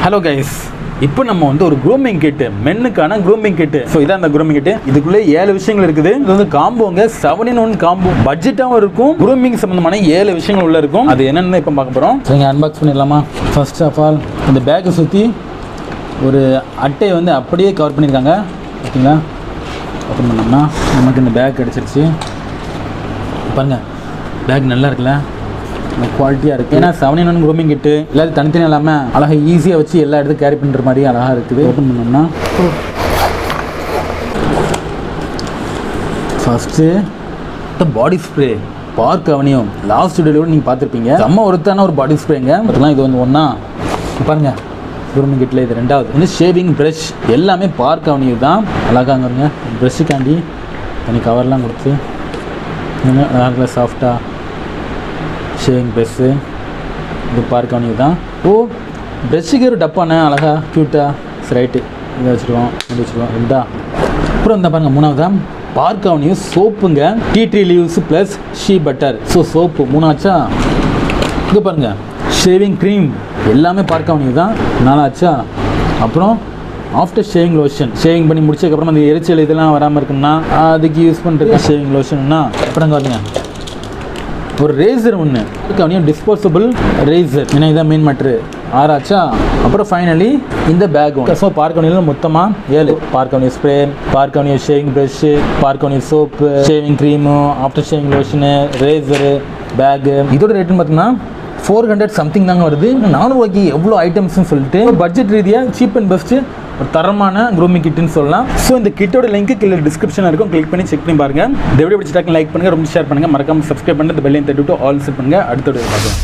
Hello guys, இப்போ நம்ம வந்து ஒரு க்ரூமிங் கிட்டு, மென்னுக்கான க்ரூமிங் கிட்டு. ஸோ இதான் அந்த க்ரூமிங் கிட்டு. இதுக்குள்ளே 7 விஷயங்கள் இருக்குது. இது வந்து காம்போங்க, 7-in-1 காம்போ. பட்ஜெட்டாகவும் இருக்கும். க்ரூமிங் சம்பந்தமான 7 விஷயங்கள் உள்ள இருக்கும். அது என்னென்னு இப்போ பார்க்க போகிறோம். நீங்கள் அன்பாக்ஸ் பண்ணிடலாமா? ஃபர்ஸ்ட் ஆஃப் ஆல் இந்த பேக்கை சுற்றி ஒரு அட்டையை வந்து அப்படியே கவர் பண்ணியிருக்காங்க. ஓகேங்களா? ஓப்பன் பண்ணோம்னா நமக்கு இந்த பேக் கிடச்சிருச்சு. பாருங்கள், பேக் நல்லா இருக்குல்ல, குவாலிட்டியாக இருக்குது. ஏன்னா 7-in-1 க்ரூமிங் கிட்டு எல்லாத்தையும் தனித்தனியாக இல்லாமல் அழகாக ஈஸியாக வச்சு எல்லா இடத்துக்கும் கேரி பண்ணுற மாதிரி அழகாக இருக்குது. ஓப்பன் பண்ணோம்னா first body spray park avenue last வீடியோவில் நீங்கள் பார்த்துருப்பீங்க. செம்ம ஒருத்தான ஒரு பாடி ஸ்ப்ரேங்க. அதெல்லாம் இது வந்து ஒன்றா பாருங்கள். க்ரூமிங் கிட்டில் இது ரெண்டாவது வந்து ஷேவிங் ப்ரஷ். எல்லாமே பார்க் அவென்யூ தான். அழகாங்க வருங்க. ப்ரஷ்ஷுக்காண்டி தனி கவர்லாம் கொடுத்து அழகாக சாஃப்டாக ஷேவிங் ப்ரெஷ்ஷு. இது பார்க்க அவென்யூ தான். ப்ரெஷ்ஷுக்கு ஒரு டப்பானே அழகாக க்யூட்டாக ரைட்டு இதை வச்சுருவோம், இது வச்சுருவோம். ரெண்டா அப்புறம் இந்த பாருங்கள், மூணாவது பார்க் அவென்யூ சோப்புங்க. Tea tree leaves plus shea butter. So soap மூணாச்சா. இது பாருங்கள், ஷேவிங் க்ரீம் எல்லாமே பார்க் அவென்யூ தான். நாலாச்சா. அப்புறம் ஆஃப்டர் ஷேவிங் லோஷன், ஷேவிங் பண்ணி முடிச்சதுக்கப்புறம் அந்த எரிச்சல் இதெல்லாம் வராமல் இருக்குன்னா அதுக்கு யூஸ் பண்ணுற ஷேவிங் லோஷன்னா. அப்புறம் பாருங்க, ஒரு ரேசர் ஒன்று அவனையும் டிஸ்போசபிள் ரேசர். ஏன்னா இதான் மெயின் மேட்ரு. ஆறாச்சா. அப்புறம் ஃபைனலி இந்த பேக் ஒன்று. ஸோ பார்க் அவென்யூவில் மொத்தமாக 7. Park avenue spray, park avenue shaving brush, park avenue soap, shaving cream, after shaving lotion, racer, bag. இதோட ரேட்டுன்னு பார்த்தீங்கன்னா 400 சம்திங் தாங்க வருது. 400 ரூபாய்க்கு எவ்வளோ ஐட்டம்ஸ்னு சொல்லிட்டு பட்ஜெட் ரீதியாக சீப் அண்ட் பெஸ்ட்டு ஒரு தரமான க்ரூமிங் கிட்டுன்னு சொல்லலாம். ஸோ இந்த கிட்டோட லிங்க் கீழே டிஸ்கிரிப்ஷனில் இருக்கும். கிளிக் பண்ணி செக் பண்ணி பாருங்கள். இந்த வீடியோ பிடிச்சிட்டாக்க லைக் பண்ணுங்கள், ரொம்ப ஷேர் பண்ணுங்கள், மறக்காமல் சப்ஸ்கிரைப் பண்ணி இந்த பெல்லையும் தட்டி விட்டு ஆல் செட் பண்ணுங்கள். அடுத்த வீடியோ பார்க்கலாம்.